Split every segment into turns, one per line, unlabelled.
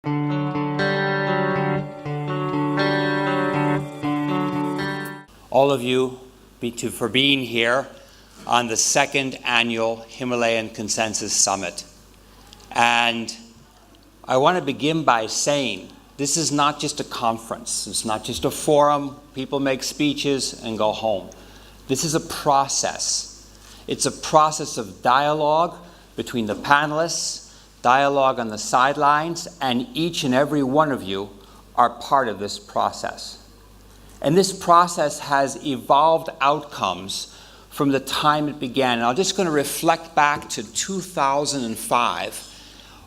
All of you for being here on the second annual Himalayan Consensus Summit. And I want to begin by saying this is not just a conference. It's not just a forum. People make speeches and go home. This is a process. It's a process of dialogue between the panelists, dialogue on the sidelines, and each and every one of you are part of this process. And this process has evolved outcomes from the time it began. And I'm just going to reflect back to 2005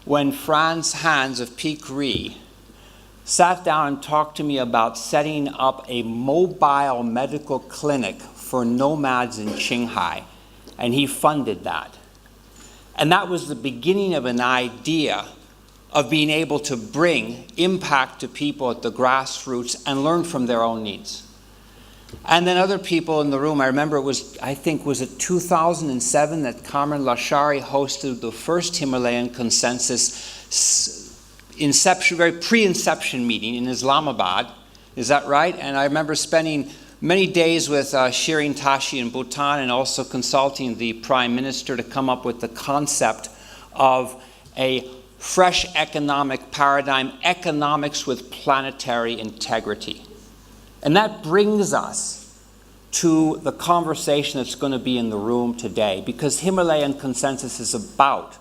when Franz Hans of Peak Re sat down and talked to me about setting up a mobile medical clinic for nomads in Qinghai. And he funded that. And that was the beginning of an idea of being able to bring impact to people at the grassroots and learn from their own needs. And then other people in the room, I remember it was, was it 2007 that Kamran Lashari hosted the first Himalayan Consensus very pre-inception meeting in Islamabad. Is that right? And I remember spending many days with Shirin Tashi in Bhutan and also consulting the Prime Minister to come up with the concept of a fresh economic paradigm, economics with planetary integrity. And that brings us to the conversation that's going to be in the room today, because Himalayan Consensus is about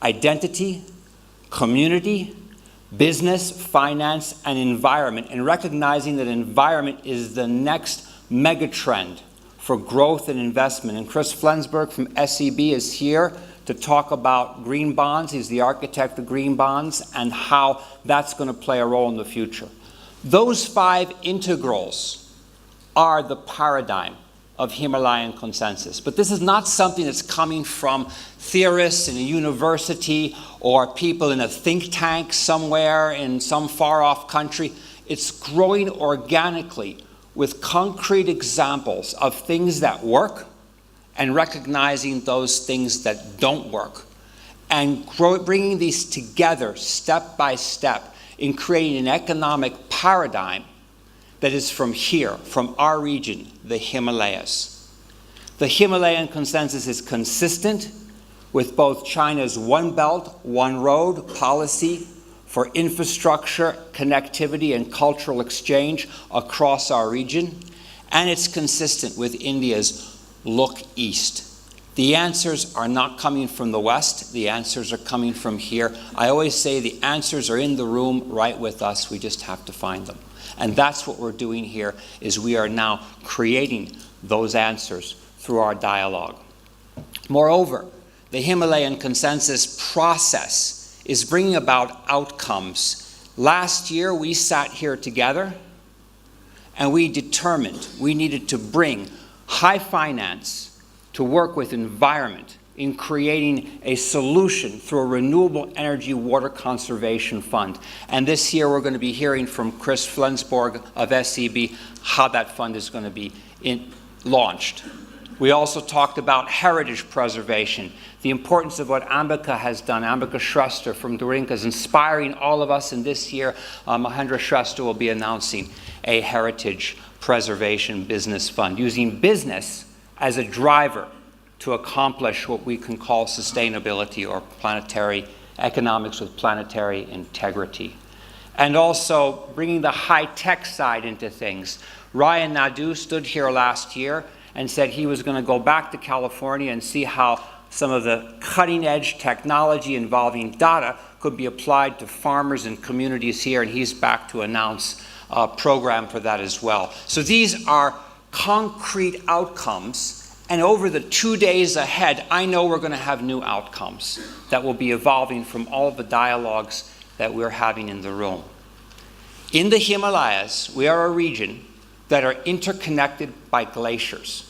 identity, community, business, finance, and environment, and recognizing that environment is the next megatrend for growth and investment. And Chris Flensburg from SEB is here to talk about green bonds. He's the architect of green bonds and how that's going to play a role in the future. Those 5 integrals are the paradigm of Himalayan Consensus. But this is not something that's coming from theorists in a university or people in a think tank somewhere in some far-off country. It's growing organically with concrete examples of things that work and recognizing those things that don't work, and bringing these together step by step in creating an economic paradigm that is from here, from our region, the Himalayas. The Himalayan Consensus is consistent with both China's One Belt, One Road policy for infrastructure, connectivity, and cultural exchange across our region, and it's consistent with India's Look East. The answers are not coming from the West. The answers are coming from here. I always say the answers are in the room right with us. We just have to find them. And that's what we're doing here, is we are now creating those answers through our dialogue. Moreover, the Himalayan Consensus process is bringing about outcomes. Last year, we sat here together and we determined we needed to bring high finance to work with environment in creating a solution through a renewable energy water conservation fund. And this year we're going to be hearing from Chris Flensburg of SEB how that fund is going to be launched. We also talked about heritage preservation, the importance of what Ambika has done. Ambika Shrestha from Durinka is inspiring all of us, and this year Mahendra Shrestha will be announcing a heritage preservation business fund, using business as a driver to accomplish what we can call sustainability or planetary economics with planetary integrity. And also bringing the high-tech side into things. Ryan Naidu stood here last year and said he was going to go back to California and see how some of the cutting-edge technology involving data could be applied to farmers and communities here, and he's back to announce a program for that as well. So these are concrete outcomes, and over the 2 days ahead, I know we're going to have new outcomes that will be evolving from all of the dialogues that we're having in the room. In the Himalayas, we are a region that are interconnected by glaciers.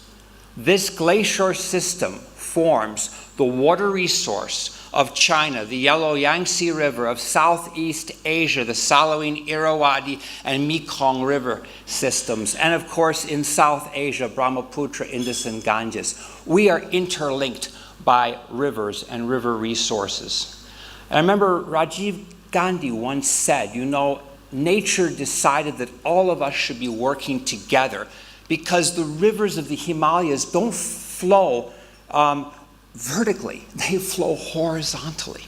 This glacier system forms the water resource of China, the Yellow Yangtze River, of Southeast Asia, the Salween, Irrawaddy, and Mekong River systems, and of course in South Asia, Brahmaputra, Indus, and Ganges. We are interlinked by rivers and river resources. And I remember Rajiv Gandhi once said, you know, nature decided that all of us should be working together because the rivers of the Himalayas don't flow vertically, they flow horizontally.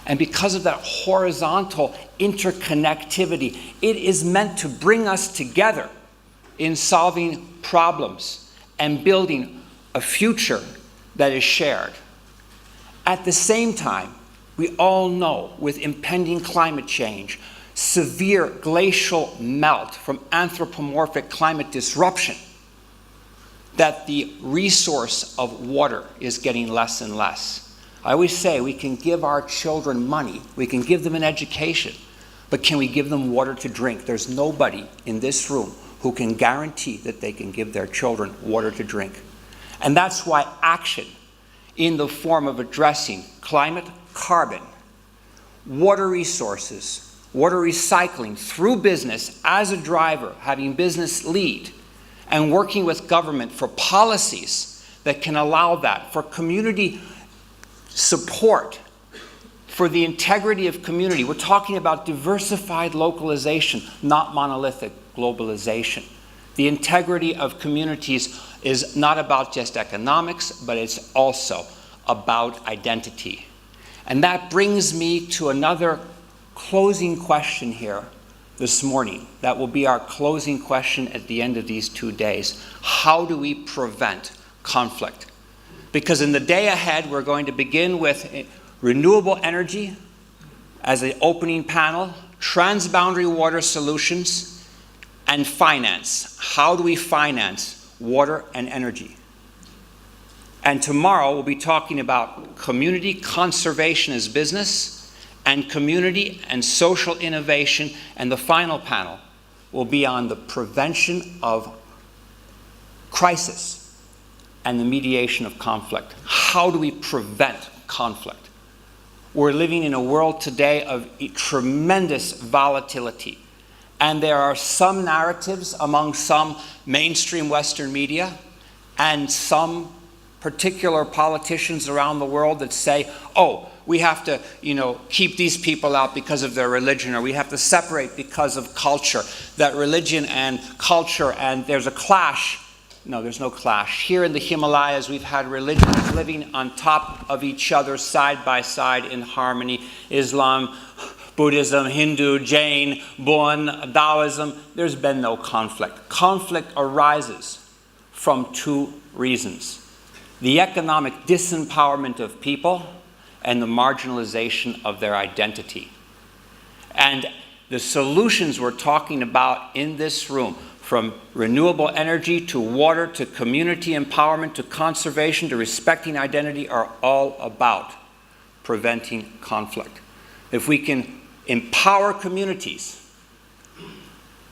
And because of that horizontal interconnectivity, it is meant to bring us together in solving problems and building a future that is shared. At the same time, we all know with impending climate change, severe glacial melt from anthropomorphic climate disruption, that the resource of water is getting less and less. I always say we can give our children money, we can give them an education, but can we give them water to drink? There's nobody in this room who can guarantee that they can give their children water to drink. And that's why action in the form of addressing climate, carbon, water resources, water recycling through business as a driver, having business lead, and working with government for policies that can allow that, for community support, for the integrity of community. We're talking about diversified localization, not monolithic globalization. The integrity of communities is not about just economics, but it's also about identity. And that brings me to another closing question here this morning. That will be our closing question at the end of these 2 days. How do we prevent conflict? Because in the day ahead, we're going to begin with renewable energy as the opening panel, transboundary water solutions, and finance. How do we finance water and energy? And tomorrow, we'll be talking about community conservation as business, and community and social innovation. And the final panel will be on the prevention of crisis and the mediation of conflict. How do we prevent conflict? We're living in a world today of tremendous volatility. And there are some narratives among some mainstream Western media and some particular politicians around the world that say, oh, we have to, keep these people out because of their religion, or we have to separate because of culture, that religion and culture, and there's a clash. No, there's no clash. Here in the Himalayas, we've had religions living on top of each other, side by side in harmony. Islam, Buddhism, Hindu, Jain, Bon, Taoism. There's been no conflict. Conflict arises from 2 reasons: the economic disempowerment of people and the marginalization of their identity. And the solutions we're talking about in this room, from renewable energy to water to community empowerment to conservation to respecting identity, are all about preventing conflict. If we can empower communities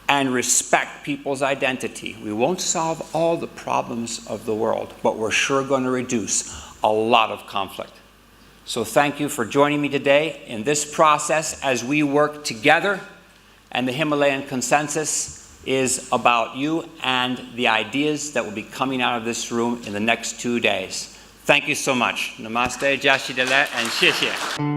and respect people's identity, we won't solve all the problems of the world, but we're sure going to reduce a lot of conflict. So thank you for joining me today in this process as we work together. And the Himalayan Consensus is about you and the ideas that will be coming out of this room in the next 2 days. Thank you so much. Namaste, Jai Shri Dele, and xie xie.